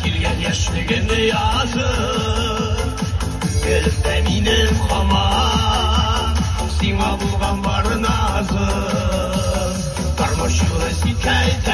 Kirgen yaşlıgın yazır Gelip eminim ama Sima bulgan var nazır Karmaşığı hikayet